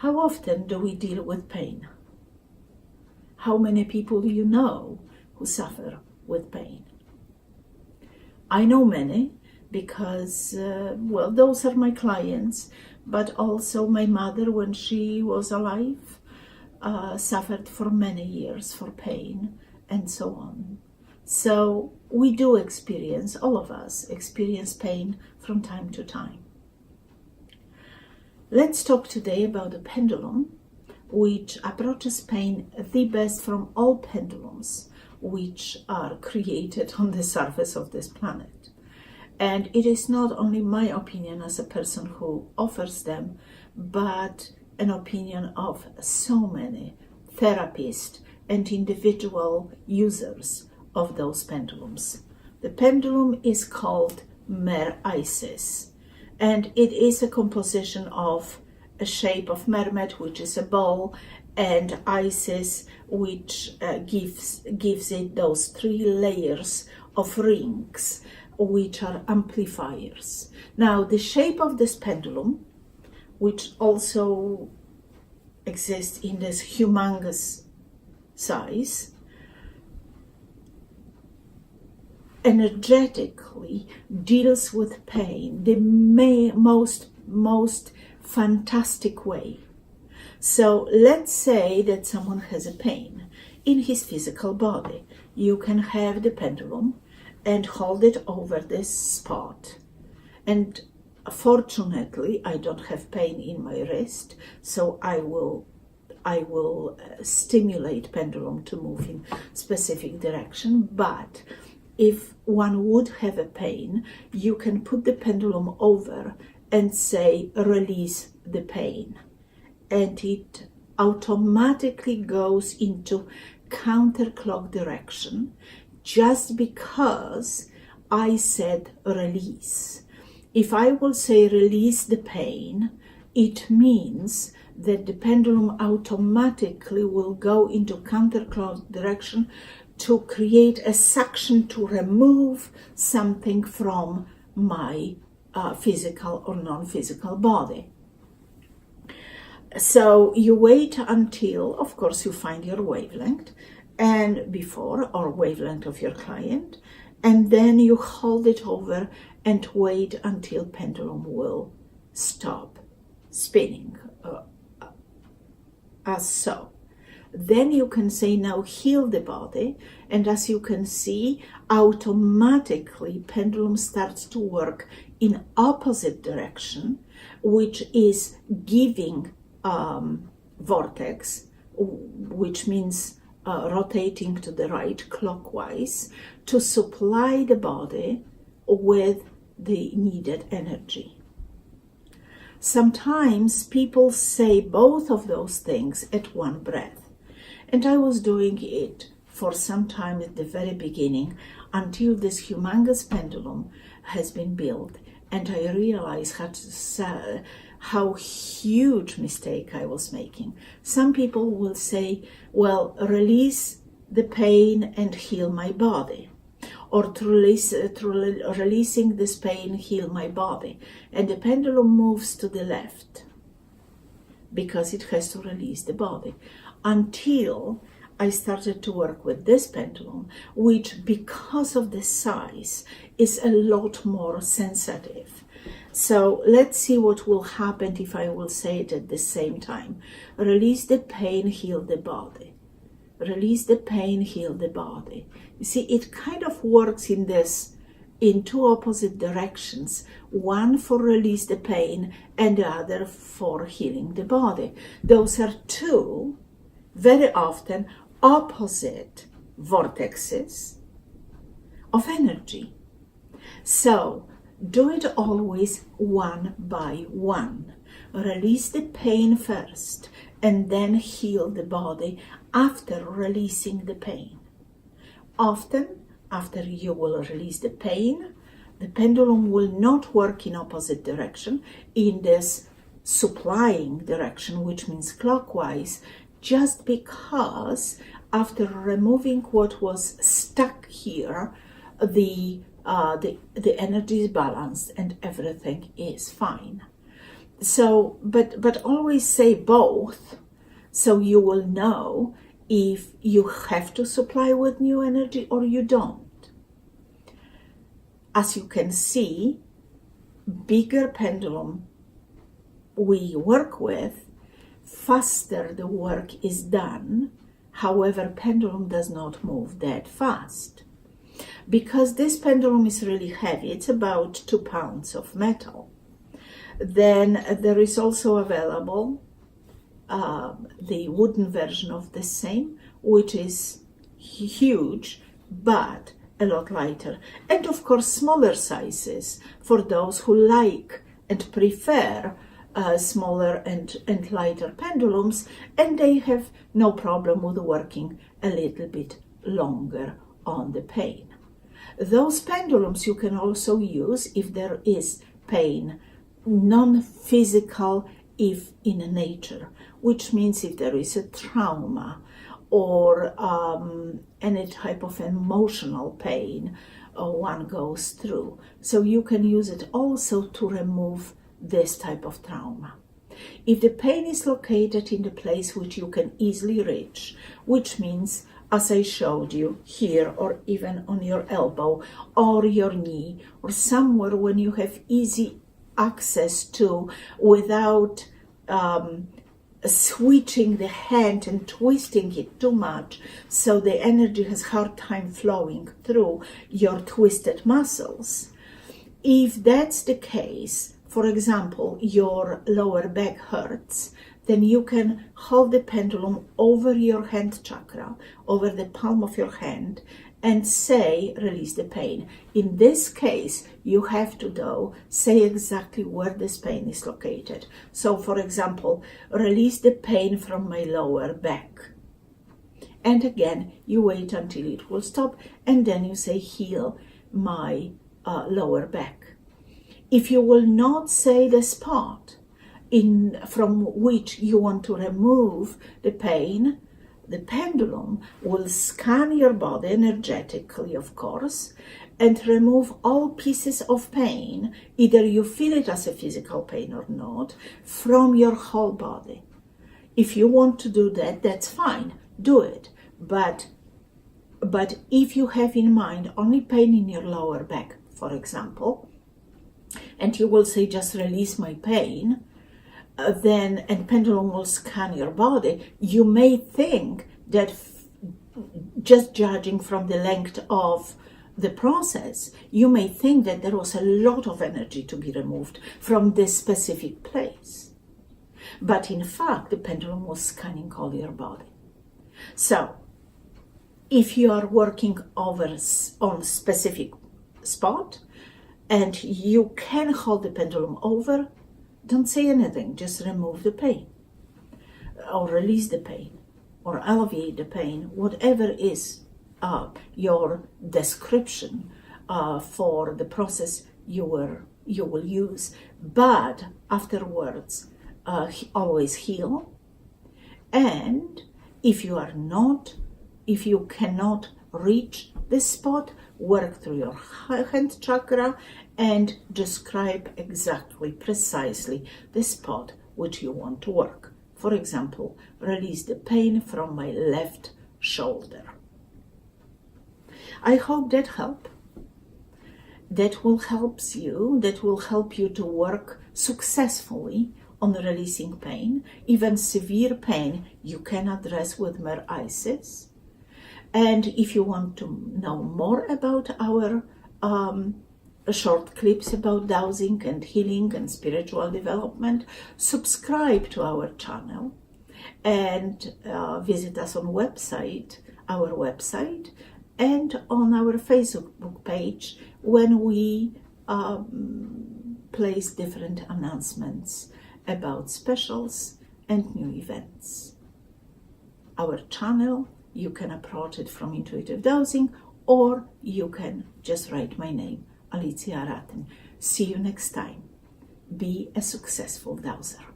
How often do we deal with pain? How many people do you know who suffer with pain? I know many because, well, those are my clients, but also my mother, when she was alive, suffered for many years for pain and so on. So we do experience, all of us experience pain from time to time. Let's talk today about the pendulum, which approaches pain the best from all pendulums which are created on the surface of this planet. And it is not only my opinion as a person who offers them, but an opinion of so many therapists and individual users of those pendulums. The pendulum is called Mer-Isis, and it is a composition of a shape of mermaid, which is a ball, and Isis, which gives it those 3 layers of rings, which are amplifiers. Now, the shape of this pendulum, which also exists in this humongous size, energetically deals with pain the most fantastic way. So let's say that someone has a pain in his physical body. You can have the pendulum and hold it over this spot. And fortunately, I don't have pain in my wrist, so I will stimulate pendulum to move in specific direction. But if one would have a pain, you can put the pendulum over and say, release the pain. And it automatically goes into counterclock direction just because I said release. If I will say release the pain, it means that the pendulum automatically will go into counterclock direction to create a suction to remove something from my physical or non-physical body. So you wait until, of course, you find your wavelength and before, or wavelength of your client, and then you hold it over and wait until pendulum will stop spinning, as so. Then you can say, now heal the body, and as you can see, automatically pendulum starts to work in opposite direction, which is giving vortex, which means rotating to the right clockwise, to supply the body with the needed energy. Sometimes people say both of those things at one breath. And I was doing it for some time at the very beginning until this humongous pendulum has been built, and I realized how huge mistake I was making. Some people will say, well, release the pain and heal my body, or releasing this pain, heal my body. And the pendulum moves to the left because it has to release the body. Until I started to work with this pendulum, which because of the size is a lot more sensitive. So let's see what will happen if I will say it at the same time. Release the pain, heal the body. Release the pain, heal the body. You see, it kind of works in two opposite directions. One for release the pain and the other for healing the body. Those are two very often opposite vortexes of energy. So do it always one by one. Release the pain first and then heal the body after releasing the pain. Often, after you will release the pain, the pendulum will not work in opposite direction, in this supplying direction, which means clockwise, just because after removing what was stuck here, the energy is balanced and everything is fine. So, but always say both, so you will know if you have to supply with new energy or you don't. As you can see, bigger pendulum we work with, faster the work is done. However, pendulum does not move that fast. Because this pendulum is really heavy, it's about 2 pounds of metal. Then there is also available the wooden version of the same, which is huge, but a lot lighter. And of course, smaller sizes for those who like and prefer smaller and lighter pendulums, and they have no problem with working a little bit longer on the pain. Those pendulums you can also use if there is pain, non-physical, if in nature, which means if there is a trauma or any type of emotional pain one goes through. So you can use it also to remove this type of trauma. If the pain is located in the place which you can easily reach, which means, as I showed you here, or even on your elbow or your knee, or somewhere when you have easy access to without switching the hand and twisting it too much, so the energy has hard time flowing through your twisted muscles. If that's the case, for example, your lower back hurts, then you can hold the pendulum over your hand chakra, over the palm of your hand, and say, release the pain. In this case, you have to, though, say exactly where this pain is located. So, for example, release the pain from my lower back. And again, you wait until it will stop, and then you say, heal my lower back. If you will not say the spot from which you want to remove the pain, the pendulum will scan your body energetically, of course, and remove all pieces of pain, either you feel it as a physical pain or not, from your whole body. If you want to do that, that's fine, do it. But if you have in mind only pain in your lower back, for example, and you will say, just release my pain, and pendulum will scan your body, you may think that just judging from the length of the process, you may think that there was a lot of energy to be removed from this specific place. But in fact, the pendulum was scanning all your body. So, if you are working on specific spot, and you can hold the pendulum over, don't say anything, just remove the pain, or release the pain, or alleviate the pain, whatever is your description for the process you will use. But afterwards, always heal. And if you cannot reach this spot, work through your hand chakra and describe exactly, precisely the spot which you want to work. For example, release the pain from my left shoulder. I hope that helped. That will help you to work successfully on releasing pain. Even severe pain you can address with mere ices. And if you want to know more about our short clips about dowsing and healing and spiritual development, subscribe to our channel and visit us on our website, and on our Facebook page when we place different announcements about specials and new events. Our channel, you can approach it from Intuitive Dowsing, or you can just write my name, Alicja Aratyn. See you next time. Be a successful dowser.